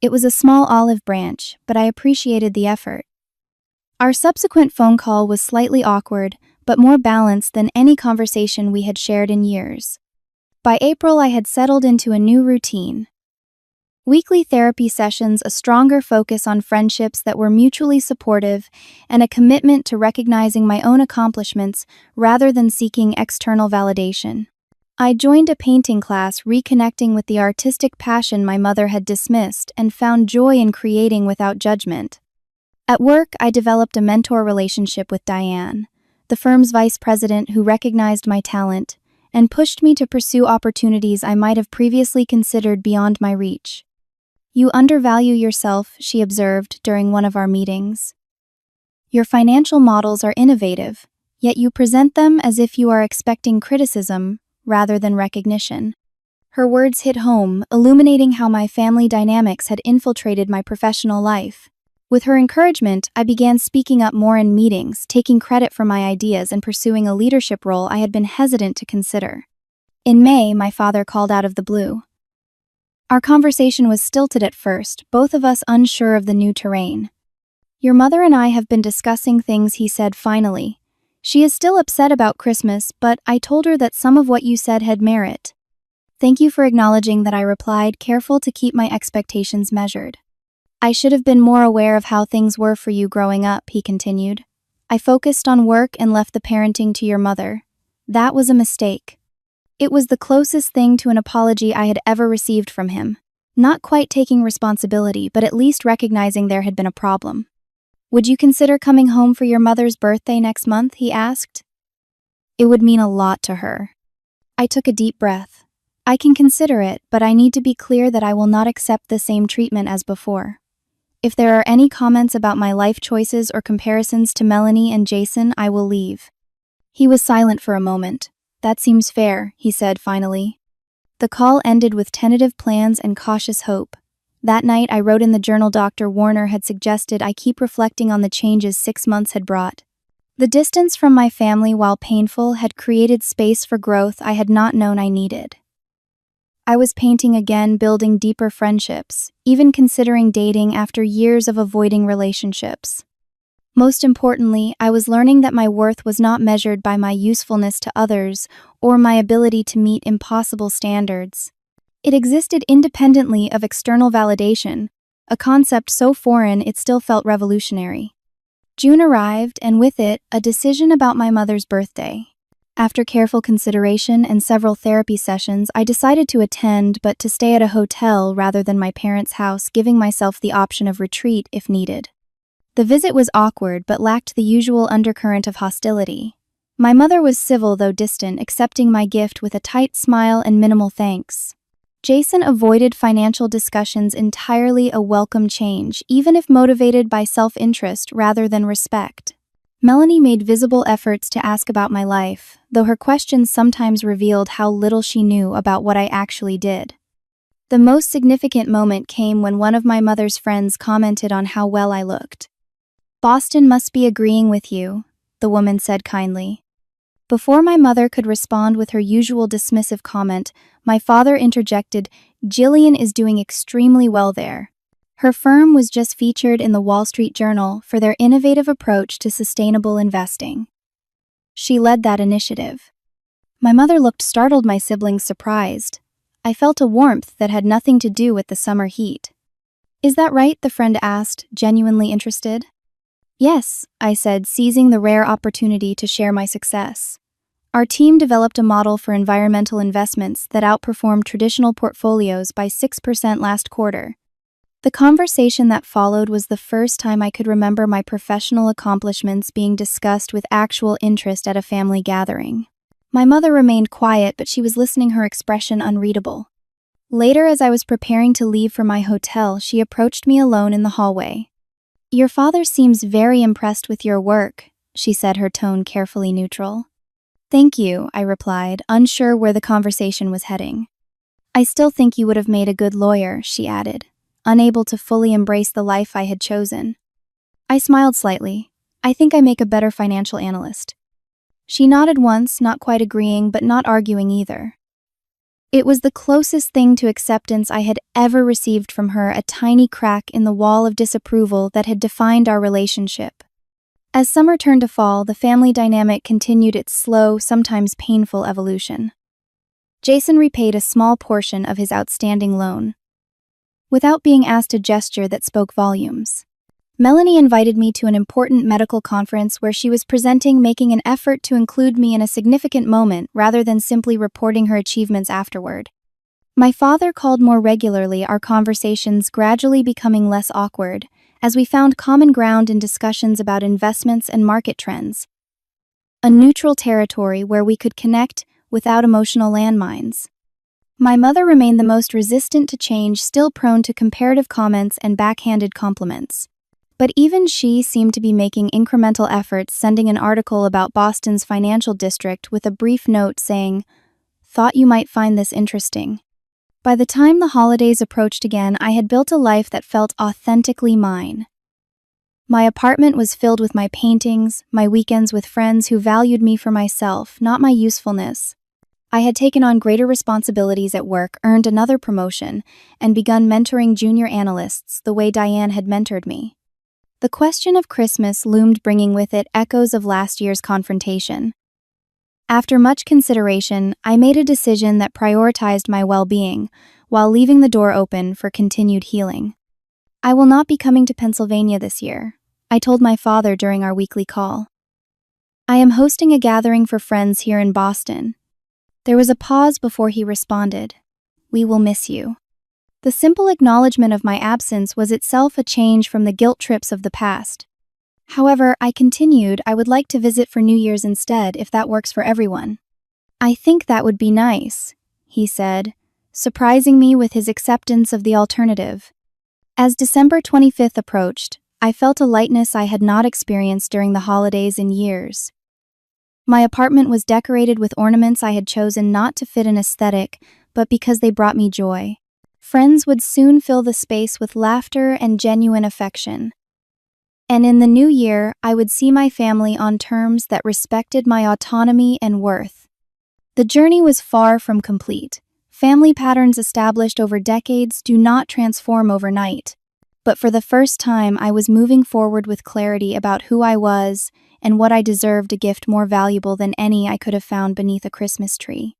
It was a small olive branch, but I appreciated the effort. Our subsequent phone call was slightly awkward, but more balanced than any conversation we had shared in years. By April, I had settled into a new routine. Weekly therapy sessions, a stronger focus on friendships that were mutually supportive, and a commitment to recognizing my own accomplishments rather than seeking external validation. I joined a painting class, reconnecting with the artistic passion my mother had dismissed, and found joy in creating without judgment. At work, I developed a mentor relationship with Diane, the firm's vice president, who recognized my talent and pushed me to pursue opportunities I might have previously considered beyond my reach. You undervalue yourself, she observed during one of our meetings. Your financial models are innovative, yet you present them as if you are expecting criticism rather than recognition. Her words hit home, illuminating how my family dynamics had infiltrated my professional life. With her encouragement, I began speaking up more in meetings, taking credit for my ideas and pursuing a leadership role I had been hesitant to consider. In May, my father called out of the blue. Our conversation was stilted at first, both of us unsure of the new terrain. Your mother and I have been discussing things, he said finally. She is still upset about Christmas, but I told her that some of what you said had merit. Thank you for acknowledging that, I replied, careful to keep my expectations measured. I should have been more aware of how things were for you growing up, he continued. I focused on work and left the parenting to your mother. That was a mistake. It was the closest thing to an apology I had ever received from him. Not quite taking responsibility, but at least recognizing there had been a problem. Would you consider coming home for your mother's birthday next month, he asked. It would mean a lot to her. I took a deep breath. I can consider it, but I need to be clear that I will not accept the same treatment as before. If there are any comments about my life choices or comparisons to Melanie and Jason, I will leave. He was silent for a moment. That seems fair, he said finally. The call ended with tentative plans and cautious hope. That night, I wrote in the journal Dr. Warner had suggested I keep reflecting on the changes 6 months had brought. The distance from my family, while painful, had created space for growth I had not known I needed. I was painting again, building deeper friendships, even considering dating after years of avoiding relationships. Most importantly, I was learning that my worth was not measured by my usefulness to others or my ability to meet impossible standards. It existed independently of external validation, a concept so foreign it still felt revolutionary. June arrived, and with it, a decision about my mother's birthday. After careful consideration and several therapy sessions, I decided to attend, but to stay at a hotel rather than my parents' house, giving myself the option of retreat if needed. The visit was awkward but lacked the usual undercurrent of hostility. My mother was civil though distant, accepting my gift with a tight smile and minimal thanks. Jason avoided financial discussions entirely, a welcome change, even if motivated by self-interest rather than respect. Melanie made visible efforts to ask about my life, though her questions sometimes revealed how little she knew about what I actually did. The most significant moment came when one of my mother's friends commented on how well I looked. "Boston must be agreeing with you," the woman said kindly. Before my mother could respond with her usual dismissive comment, my father interjected, "Jillian is doing extremely well there. Her firm was just featured in the Wall Street Journal for their innovative approach to sustainable investing. She led that initiative." My mother looked startled, my siblings surprised. I felt a warmth that had nothing to do with the summer heat. "Is that right?" the friend asked, genuinely interested. "Yes," I said, seizing the rare opportunity to share my success. Our team developed a model for environmental investments that outperformed traditional portfolios by 6% last quarter. The conversation that followed was the first time I could remember my professional accomplishments being discussed with actual interest at a family gathering. My mother remained quiet, but she was listening, her expression unreadable. Later, as I was preparing to leave for my hotel, she approached me alone in the hallway. "Your father seems very impressed with your work," she said, her tone carefully neutral. "Thank you," I replied, unsure where the conversation was heading. "I still think you would have made a good lawyer," she added, unable to fully embrace the life I had chosen. I smiled slightly. "I think I make a better financial analyst." She nodded once, not quite agreeing, but not arguing either. It was the closest thing to acceptance I had ever received from her, a tiny crack in the wall of disapproval that had defined our relationship. As summer turned to fall, the family dynamic continued its slow, sometimes painful evolution. Jason repaid a small portion of his outstanding loan, without being asked, a gesture that spoke volumes. Melanie invited me to an important medical conference where she was presenting, making an effort to include me in a significant moment rather than simply reporting her achievements afterward. My father called more regularly, our conversations gradually becoming less awkward, as we found common ground in discussions about investments and market trends. A neutral territory where we could connect without emotional landmines. My mother remained the most resistant to change, still prone to comparative comments and backhanded compliments. But even she seemed to be making incremental efforts, sending an article about Boston's financial district with a brief note saying, "Thought you might find this interesting." By the time the holidays approached again, I had built a life that felt authentically mine. My apartment was filled with my paintings, my weekends with friends who valued me for myself, not my usefulness. I had taken on greater responsibilities at work, earned another promotion, and begun mentoring junior analysts the way Diane had mentored me. The question of Christmas loomed, bringing with it echoes of last year's confrontation. After much consideration, I made a decision that prioritized my well-being, while leaving the door open for continued healing. "I will not be coming to Pennsylvania this year," I told my father during our weekly call. "I am hosting a gathering for friends here in Boston." There was a pause before he responded, "We will miss you." The simple acknowledgement of my absence was itself a change from the guilt trips of the past. However, I continued, "I would like to visit for New Year's instead, if that works for everyone." "I think that would be nice," he said, surprising me with his acceptance of the alternative. As December 25th approached, I felt a lightness I had not experienced during the holidays in years. My apartment was decorated with ornaments I had chosen not to fit an aesthetic, but because they brought me joy. Friends would soon fill the space with laughter and genuine affection. And in the new year, I would see my family on terms that respected my autonomy and worth. The journey was far from complete. Family patterns established over decades do not transform overnight. But for the first time, I was moving forward with clarity about who I was and what I deserved, a gift more valuable than any I could have found beneath a Christmas tree.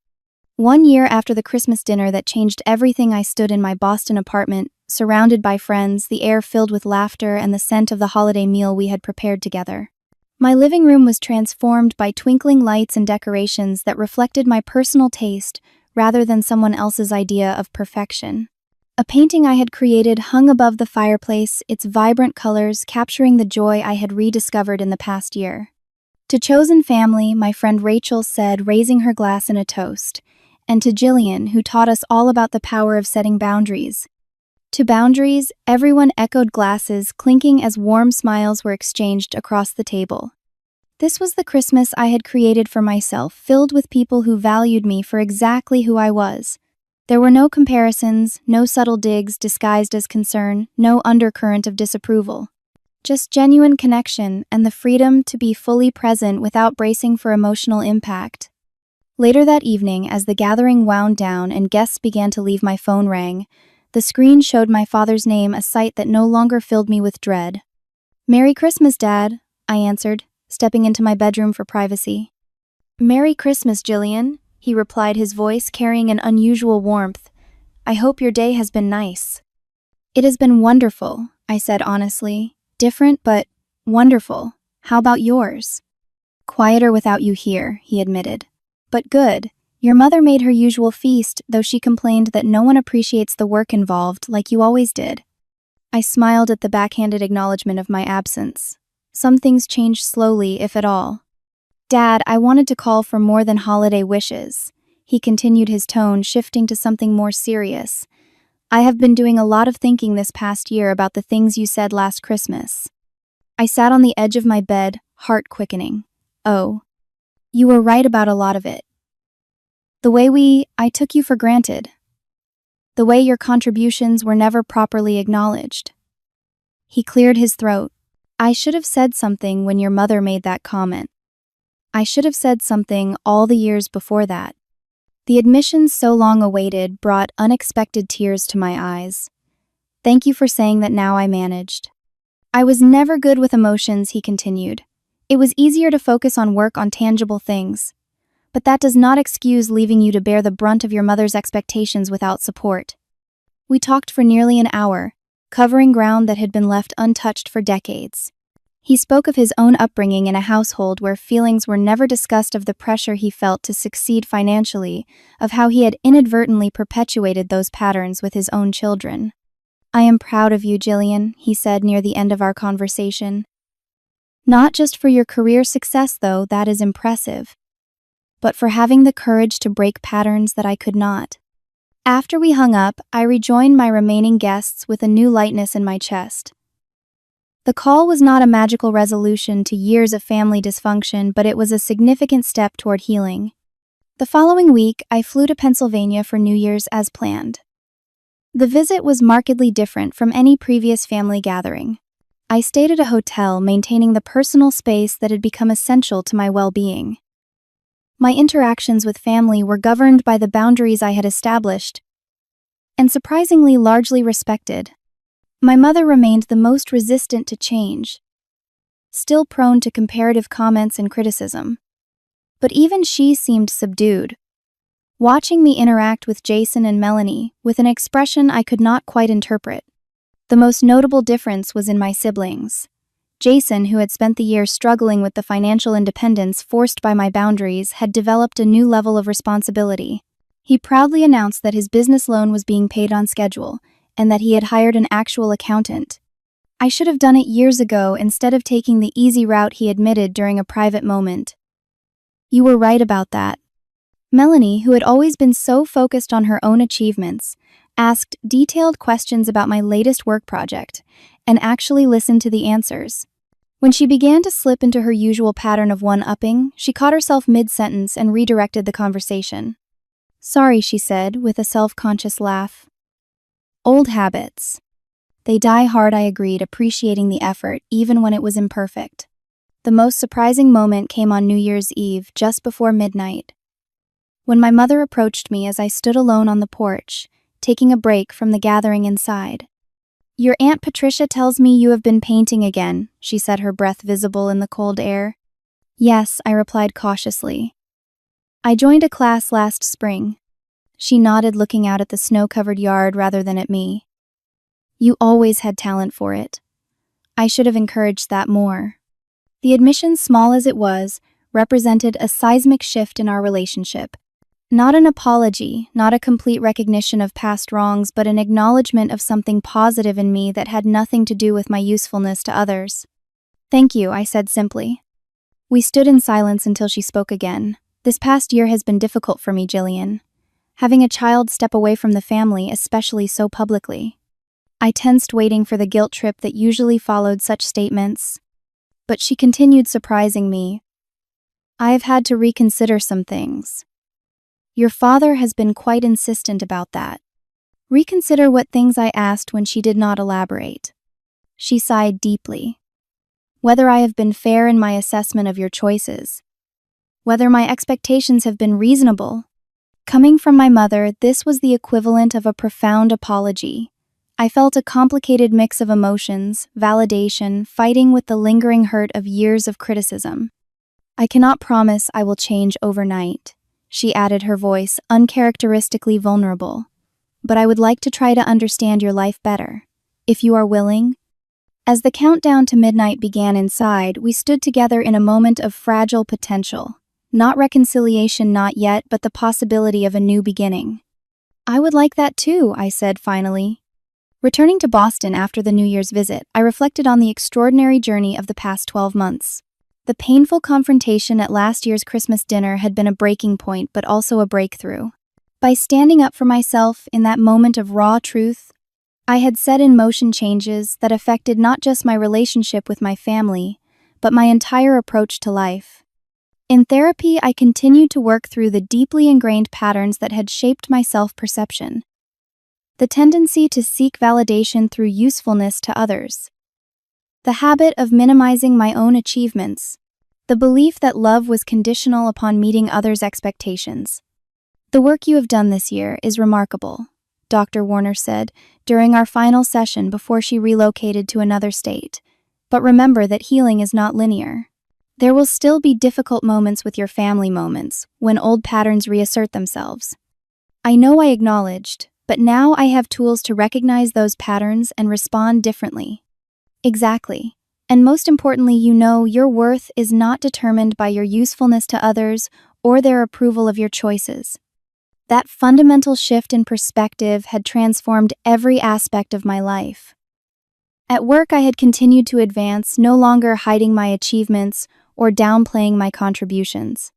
1 year after the Christmas dinner that changed everything, I stood in my Boston apartment, surrounded by friends, the air filled with laughter and the scent of the holiday meal we had prepared together. My living room was transformed by twinkling lights and decorations that reflected my personal taste rather than someone else's idea of perfection. A painting I had created hung above the fireplace, its vibrant colors capturing the joy I had rediscovered in the past year. To chosen family, my friend Rachel said, raising her glass in a toast, and to Jillian, who taught us all about the power of setting boundaries. To boundaries, everyone echoed, glasses clinking as warm smiles were exchanged across the table. This was the Christmas I had created for myself, filled with people who valued me for exactly who I was. There were no comparisons, no subtle digs disguised as concern, no undercurrent of disapproval. Just genuine connection and the freedom to be fully present without bracing for emotional impact. Later that evening, as the gathering wound down and guests began to leave, my phone rang. The screen showed my father's name, a sight that no longer filled me with dread. "Merry Christmas, Dad," I answered, stepping into my bedroom for privacy. "Merry Christmas, Jillian," he replied, his voice carrying an unusual warmth. "I hope your day has been nice." "It has been wonderful," I said honestly. "Different, but wonderful. How about yours?" "Quieter without you here," he admitted. "But good. Your mother made her usual feast, though she complained that no one appreciates the work involved like you always did." I smiled at the backhanded acknowledgement of my absence. Some things changed slowly, if at all. "Dad, I wanted to call for more than holiday wishes," he continued, his tone shifting to something more serious. "I have been doing a lot of thinking this past year about the things you said last Christmas." I sat on the edge of my bed, heart quickening. "Oh. You were right about a lot of it. The way I took you for granted. The way your contributions were never properly acknowledged." He cleared his throat. "I should have said something when your mother made that comment. I should have said something all the years before that." The admission so long awaited brought unexpected tears to my eyes. "Thank you for saying that. Now I managed." "I was never good with emotions," he continued. "It was easier to focus on work, on tangible things. But that does not excuse leaving you to bear the brunt of your mother's expectations without support." We talked for nearly an hour, covering ground that had been left untouched for decades. He spoke of his own upbringing in a household where feelings were never discussed, of the pressure he felt to succeed financially, of how he had inadvertently perpetuated those patterns with his own children. "I am proud of you, Jillian," he said near the end of our conversation. "Not just for your career success, though that is impressive, but for having the courage to break patterns that I could not." After we hung up, I rejoined my remaining guests with a new lightness in my chest. The call was not a magical resolution to years of family dysfunction, but it was a significant step toward healing. The following week, I flew to Pennsylvania for New Year's as planned. The visit was markedly different from any previous family gathering. I stayed at a hotel, maintaining the personal space that had become essential to my well-being. My interactions with family were governed by the boundaries I had established, and surprisingly largely respected. My mother remained the most resistant to change, still prone to comparative comments and criticism. But even she seemed subdued, watching me interact with Jason and Melanie with an expression I could not quite interpret. The most notable difference was in my siblings. Jason, who had spent the year struggling with the financial independence forced by my boundaries, had developed a new level of responsibility. He proudly announced that his business loan was being paid on schedule, and that he had hired an actual accountant. I should have done it years ago instead of taking the easy route, he admitted during a private moment. You were right about that. Melanie, who had always been so focused on her own achievements, asked detailed questions about my latest work project, and actually listened to the answers. When she began to slip into her usual pattern of one-upping, she caught herself mid-sentence and redirected the conversation. Sorry, she said, with a self-conscious laugh. Old habits. They die hard, I agreed, appreciating the effort, even when it was imperfect. The most surprising moment came on New Year's Eve, just before midnight. When my mother approached me as I stood alone on the porch, taking a break from the gathering inside. Your Aunt Patricia tells me you have been painting again, she said, her breath visible in the cold air. Yes, I replied cautiously. I joined a class last spring. She nodded, looking out at the snow-covered yard rather than at me. You always had talent for it. I should have encouraged that more. The admission, small as it was, represented a seismic shift in our relationship. Not an apology, not a complete recognition of past wrongs, but an acknowledgement of something positive in me that had nothing to do with my usefulness to others. Thank you, I said simply. We stood in silence until she spoke again. This past year has been difficult for me, Jillian. Having a child step away from the family, especially so publicly. I tensed, waiting for the guilt trip that usually followed such statements. But she continued, surprising me. I have had to reconsider some things. Your father has been quite insistent about that. Reconsider what things, I asked when she did not elaborate. She sighed deeply. Whether I have been fair in my assessment of your choices. Whether my expectations have been reasonable. Coming from my mother, this was the equivalent of a profound apology. I felt a complicated mix of emotions, validation, fighting with the lingering hurt of years of criticism. I cannot promise I will change overnight, she added, her voice uncharacteristically vulnerable. But I would like to try to understand your life better, if you are willing. As the countdown to midnight began inside, we stood together in a moment of fragile potential. Not reconciliation, not yet, but the possibility of a new beginning. I would like that too, I said finally. Returning to Boston after the New Year's visit, I reflected on the extraordinary journey of the past 12 months. The painful confrontation at last year's Christmas dinner had been a breaking point, but also a breakthrough. By standing up for myself in that moment of raw truth, I had set in motion changes that affected not just my relationship with my family, but my entire approach to life. In therapy, I continued to work through the deeply ingrained patterns that had shaped my self-perception. The tendency to seek validation through usefulness to others. The habit of minimizing my own achievements. The belief that love was conditional upon meeting others' expectations. The work you have done this year is remarkable, Dr. Warner said during our final session before she relocated to another state. But remember that healing is not linear. There will still be difficult moments with your family, moments when old patterns reassert themselves. I know, I acknowledged, but now I have tools to recognize those patterns and respond differently. Exactly. And most importantly, you know your worth is not determined by your usefulness to others or their approval of your choices. That fundamental shift in perspective had transformed every aspect of my life. At work, I had continued to advance, no longer hiding my achievements or downplaying my contributions.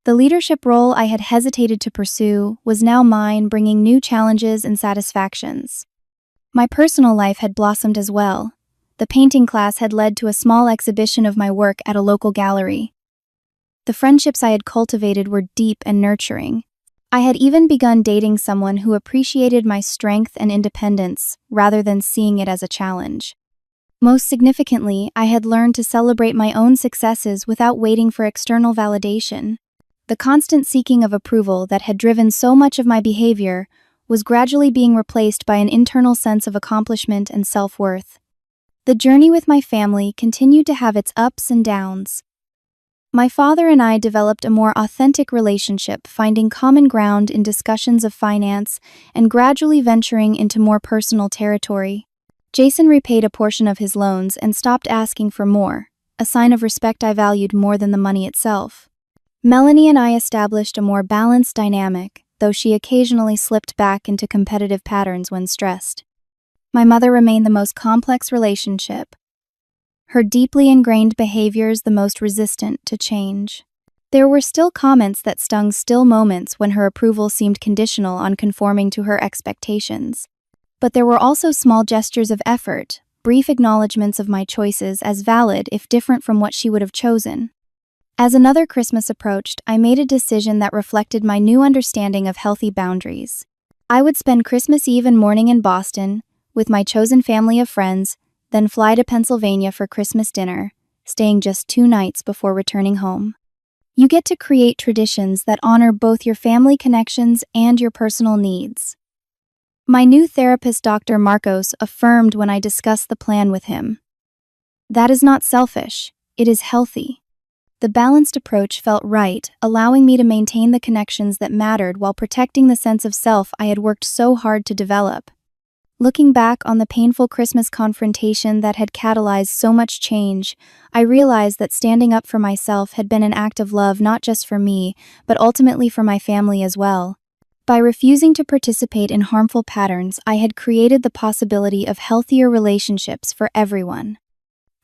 The leadership role I had hesitated to pursue was now mine, bringing new challenges and satisfactions. My personal life had blossomed as well. The painting class had led to a small exhibition of my work at a local gallery. The friendships I had cultivated were deep and nurturing. I had even begun dating someone who appreciated my strength and independence rather than seeing it as a challenge. Most significantly, I had learned to celebrate my own successes without waiting for external validation. The constant seeking of approval that had driven so much of my behavior was gradually being replaced by an internal sense of accomplishment and self-worth. The journey with my family continued to have its ups and downs. My father and I developed a more authentic relationship, finding common ground in discussions of finance and gradually venturing into more personal territory. Jason repaid a portion of his loans and stopped asking for more, a sign of respect I valued more than the money itself. Melanie and I established a more balanced dynamic, though she occasionally slipped back into competitive patterns when stressed. My mother remained the most complex relationship, her deeply ingrained behaviors the most resistant to change. There were still comments that stung, still moments when her approval seemed conditional on conforming to her expectations. But there were also small gestures of effort, brief acknowledgments of my choices as valid if different from what she would have chosen. As another Christmas approached, I made a decision that reflected my new understanding of healthy boundaries. I would spend Christmas Eve and morning in Boston with my chosen family of friends, then fly to Pennsylvania for Christmas dinner, staying just 2 nights before returning home. You get to create traditions that honor both your family connections and your personal needs. My new therapist, Dr. Marcos, affirmed when I discussed the plan with him. That is not selfish, it is healthy. The balanced approach felt right, allowing me to maintain the connections that mattered while protecting the sense of self I had worked so hard to develop. Looking back on the painful Christmas confrontation that had catalyzed so much change, I realized that standing up for myself had been an act of love not just for me, but ultimately for my family as well. By refusing to participate in harmful patterns, I had created the possibility of healthier relationships for everyone.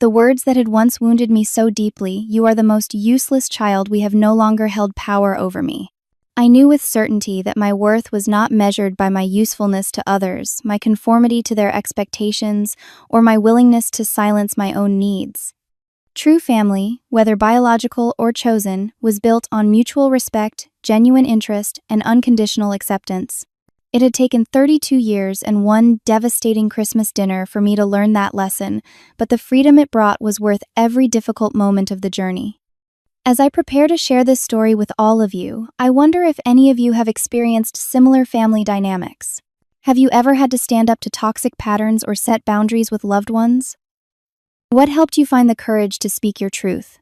The words that had once wounded me so deeply, "You are the most useless child," we have no longer held power over me. I knew with certainty that my worth was not measured by my usefulness to others, my conformity to their expectations, or my willingness to silence my own needs. True family, whether biological or chosen, was built on mutual respect, genuine interest, and unconditional acceptance. It had taken 32 years and one devastating Christmas dinner for me to learn that lesson, but the freedom it brought was worth every difficult moment of the journey. As I prepare to share this story with all of you, I wonder if any of you have experienced similar family dynamics. Have you ever had to stand up to toxic patterns or set boundaries with loved ones? What helped you find the courage to speak your truth?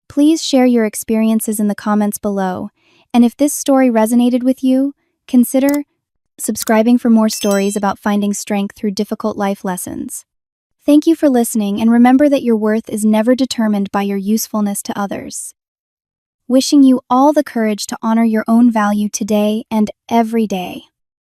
Please share your experiences in the comments below, and if this story resonated with you, consider subscribing for more stories about finding strength through difficult life lessons. Thank you for listening, and remember that your worth is never determined by your usefulness to others. Wishing you all the courage to honor your own value today and every day.